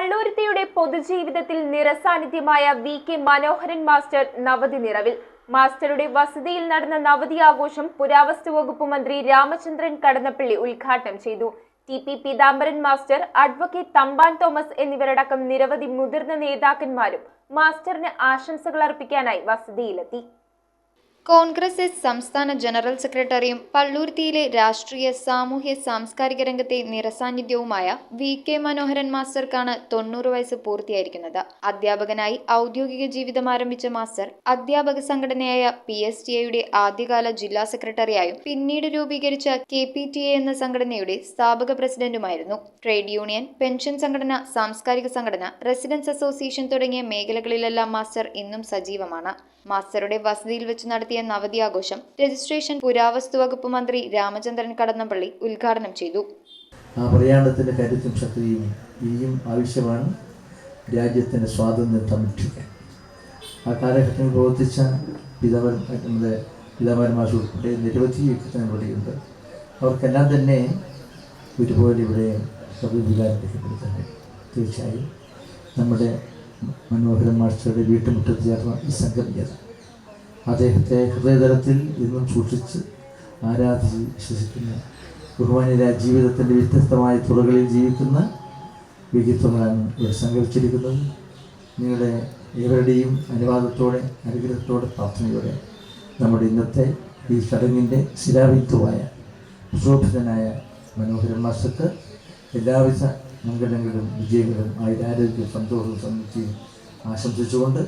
പള്ളുരുത്തിയുടെ പൊതുജീവിതത്തിൽ നിറസാന്നിധ്യമായ VK. മനോഹരൻ master നവതി നിറവിൽ. മാസ്റ്ററുടെ വസതിയിൽ നടന്ന നവതി ആഘോഷം പുരാവസ്തു വകുപ്പ് മന്ത്രി രാമചന്ദ്രൻ കടന്നപ്പള്ളി ഉദ്ഘാടനം ചെയ്തു. T P. Peethambaran master, advocate Thampan Thomas എന്നിവരടക്കം നിരവധി മുതിർന്ന നേതാക്കന്മാരും മാസ്റ്ററിന് ആശംസകൾ അർപ്പിക്കാനായി വസതിയിലെത്തി. കോൺഗ്രസ് എസ് സംസ്ഥാന ജനറൽ സെക്രട്ടറിയും പള്ളുരുത്തിയിലെ രാഷ്ട്രീയ, സാമൂഹ്യ, സാംസ്കാരിക രംഗത്തെ നിറസാന്നിധ്യവുമായ വി.കെ. മനോഹരൻ മാസ്റ്റർക്കാണ് 90 വയസ്സ് പൂർത്തിയായിരിക്കുന്നത്. അധ്യാപകനായി ഔദ്യോഗിക ജീവിതം ആരംഭിച്ച മാസ്റ്റർ അധ്യാപക സംഘടനയായ PSTA ആദ്യകാല ജില്ലാ സെക്രട്ടറിയായും പിന്നീട് രൂപീകരിച്ച KPTA എന്ന സംഘടനയുടെ സ്ഥാപക പ്രസിഡന്റുമായിരുന്നു. ട്രേഡ് യൂണിയൻ, പെൻഷൻ സംഘടന, സാംസ്കാരിക സംഘടന, റെസിഡൻസ് അസോസിയേഷൻ തുടങ്ങിയ മേഖലകളിലെല്ലാം മാസ്റ്റർ ഇന്നും സജീവമാണ്. മാസ്റ്ററുടെ വസതിയിൽ വെച്ച് നടത്തിയ നവതി ആഘോഷം രജിസ്ട്രേഷൻ പുരാവസ്തു വകുപ്പ് മന്ത്രി രാമചന്ദ്രൻ കടന്നപ്പള്ളി ഉദ്ഘാടനം ചെയ്തു. ആ പ്രയാണത്തിന്റെ കരുത്തും ശക്തിയും ഇനിയും ആവശ്യമാണ് രാജ്യത്തിന്റെ സ്വാതന്ത്ര്യം സംരക്ഷിക്കാൻ. ആ കാലഘട്ടത്തിൽ പ്രവർത്തിച്ച പിതാമഹന്മാർ ഉൾപ്പെടെ നിരവധി വ്യക്തിത്വങ്ങളുണ്ട്. അവർക്കെല്ലാം തന്നെ ഒരുപോലെ ഇവിടെ വികാരം രേഖപ്പെടുത്തുന്നത്. തീർച്ചയായും നമ്മുടെ മനോഹരൻ മാസ്റ്ററുടെ വീട്ടുമുറ്റത്ത് ചേർന്ന ഈ സംഗമം അദ്ദേഹത്തെ ഹൃദയതലത്തിൽ ഇന്നും സൂക്ഷിച്ച് ആരാധിച്ച് വിശ്വസിക്കുന്ന ബഹുമാന്യരായ ജീവിതത്തിൻ്റെ വ്യത്യസ്തമായ തുറകളിൽ ജീവിക്കുന്ന വ്യക്തിത്വങ്ങളാണ് ഇവിടെ സംഘടിച്ചിരിക്കുന്നത്. നിങ്ങളുടെ ഏവരുടെയും അനുവാദത്തോടെ, അനുഗ്രഹത്തോടെ, പ്രാർത്ഥനയോടെ നമ്മുടെ ഇന്നത്തെ ഈ ചടങ്ങിൻ്റെ ശിലാവിത്തുവായ സുശോഭിതനായ മനോഹരൻ മാസ്റ്റർക്ക് എല്ലാവിധ മംഗളങ്ങളും വിജയങ്ങളും ആയുരാരോഗ്യവും സന്തോഷവും സമൃദ്ധിയും ആശംസിച്ചുകൊണ്ട്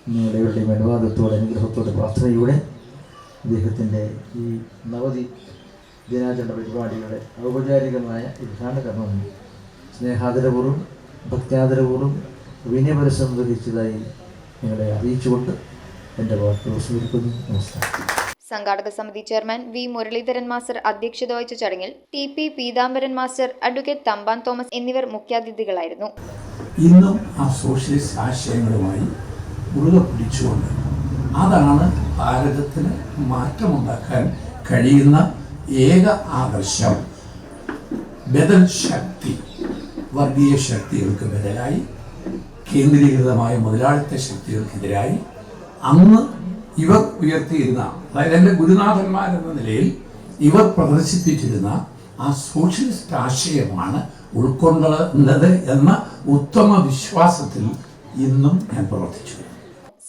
നിങ്ങളുടെയും അനുവാദത്തോടെ, അനുഗ്രഹത്തോടെ, പ്രാർത്ഥനയോടെ അദ്ദേഹത്തിൻ്റെ ഈ നവതി ദിനാചരണ പരിപാടികളുടെ ഔപചാരികമായ ഉദ്ഘാടനം സ്നേഹാദരപൂർവ്വം, ഭക്ത്യാദരപൂർവ്വം, വിനയപരസം നിർവഹിച്ചതായി നിങ്ങളെ അറിയിച്ചുകൊണ്ട് എൻ്റെ വാക്കുകൾ സ്വീകരിക്കുന്നു. നമസ്കാരം. സംഘാടക സമിതി ചെയർമാൻ വി. മുരളീധരൻ മാസ്റ്റർ അധ്യക്ഷത വഹിച്ച ചടങ്ങിൽ TP. Peethambaran master, advocate Thampan Thomas എന്നിവർ മുഖ്യാതിഥികളായിരുന്നു. ഇന്നും ആ സോഷ്യലിസ്റ്റ് ആശയങ്ങളുമായി മുറുകെ പിടിച്ചുകൊണ്ട് അതാണ് ഭാരതത്തിന് മാറ്റമുണ്ടാക്കാൻ കഴിയുന്ന ഏക ആദർശം. ബദൽ ശക്തി, വർഗീയ ശക്തികൾക്ക് ബദലായി, കേന്ദ്രീകൃതമായ മുതലാളിത്ത ശക്തികൾക്കെതിരായി അന്ന് ഇവർ ഉയർത്തിയിരുന്ന, അതായത് എൻ്റെ ഗുരുനാഥന്മാരെന്ന നിലയിൽ ഇവർ പ്രദർശിപ്പിച്ചിരുന്ന ആ സോഷ്യലിസ്റ്റ് ആശയമാണ് ഉൾക്കൊണ്ടത് എന്ന ഉത്തമ വിശ്വാസത്തിൽ ഇന്നും ഞാൻ പ്രവർത്തിച്ചു.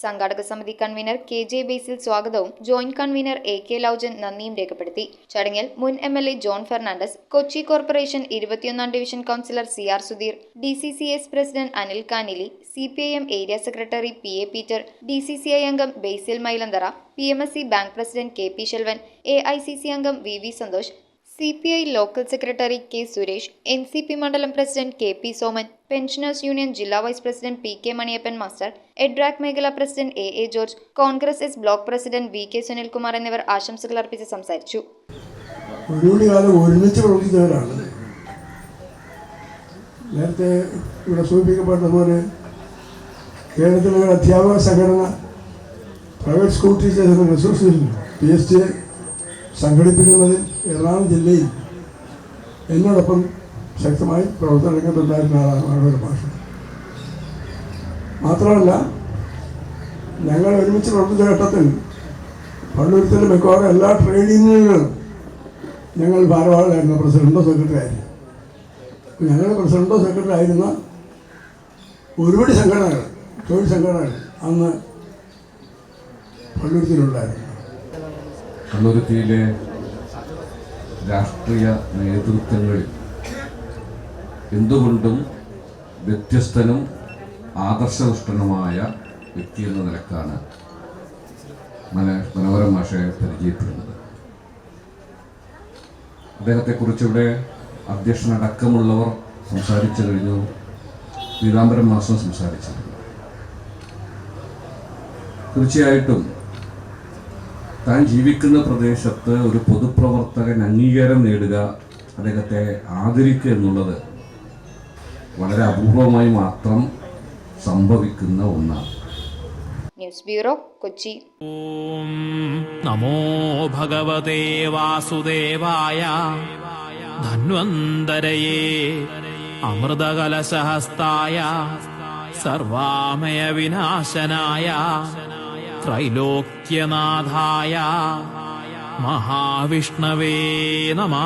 സംഘാടക സമിതി കൺവീനർ KJ ബേസിൽ സ്വാഗതവും ജോയിന്റ് കൺവീനർ AK ലൗജൻ നന്ദിയും രേഖപ്പെടുത്തി. ചടങ്ങിൽ മുൻ MLA John Fernandez, Kochi corporation 21 division councillor CR Sudheer, DCCS president Anil Kanili, CPIM area secretary PA Peter, DCCI അംഗം Basil Mylanthara, PMSC bank president KP Selvan, AICC അംഗം VV Santhosh, CPI local secretary K Suresh, NCP മണ്ഡലം president KP Soman, pensioners union ജില്ലാ vice president PK Maniyappan master, EDRAC മേഖലാ president AA George, Congress S block president VK Sunilkumar എന്നിവർ ആശംസകൾ അർപ്പിച്ച് സംസാരിച്ചു. ഒരുമിച്ച് പ്രവർത്തിച്ചവരാണ്. നേരത്തെ ഇവിടെ സൂചിപ്പിക്കപ്പെട്ടതുപോലെ കേരളത്തിലെ അധ്യാപക സംഘടന പ്രൈവറ്റ് സ്കൂൾ ടീച്ചേഴ്സ് റിസോഴ്സിൽ PSTA സംഘടിപ്പിക്കുന്നതിൽ എറണാകുളം ജില്ലയിൽ എന്നോടൊപ്പം ശക്തമായി പ്രവർത്തന രംഗത്തുണ്ടായിരുന്ന ആളാണ് മനോഹരൻ മാസ്റ്റർ. മാത്രമല്ല, ഞങ്ങൾ ഒരുമിച്ച് പ്രവർത്തിച്ച ഘട്ടത്തിൽ പള്ളുരുത്തിലെ മിക്കവാറും എല്ലാ ട്രേഡ് യൂണിയനുകളും ഞങ്ങൾ ഭാരവാഹികളായിരുന്ന പ്രസിഡന്റോ സെക്രട്ടറി ആയിരുന്നു. ഞങ്ങൾ പ്രസിഡന്റോ സെക്രട്ടറി ആയിരുന്ന ഒരുപാട് സംഘടനകൾ, തൊഴിൽ സംഘടനകൾ അന്ന് പള്ളുരുത്തിയിലുണ്ടായിരുന്നു. പള്ളുരുത്തിയിലെ രാഷ്ട്രീയ നേതൃത്വങ്ങളിൽ എന്തുകൊണ്ടും വ്യത്യസ്തനും ആദർശനിഷ്ഠനുമായ വ്യക്തി എന്ന നിലക്കാണ് മനോഹരൻ മാഷയെ പരിചയപ്പെടുന്നത്. അദ്ദേഹത്തെക്കുറിച്ചിവിടെ അധ്യക്ഷനടക്കമുള്ളവർ സംസാരിച്ചു കഴിഞ്ഞു. പീതാംബരൻ മാസ്റ്റർ സംസാരിച്ചിട്ടുണ്ട്. തീർച്ചയായിട്ടും താൻ ജീവിക്കുന്ന പ്രദേശത്ത് ഒരു പൊതുപ്രവർത്തകൻ അംഗീകാരം നേടുക, അദ്ദേഹത്തെ ആദരിക്കുക എന്നുള്ളത് വളരെ അപൂർവമായി മാത്രം സംഭവിക്കുന്ന ഒന്നാണ്. News bureau, Kochi. ഓം നമോ ഭഗവതേ വാസുദേവായ ധന്വന്തരയേ അമൃതകലശഹസ്തായ സർവാമയ വിനാശനായ ത്രൈലോക്യനാഥായ മഹാവിഷ്ണവേ നമഃ.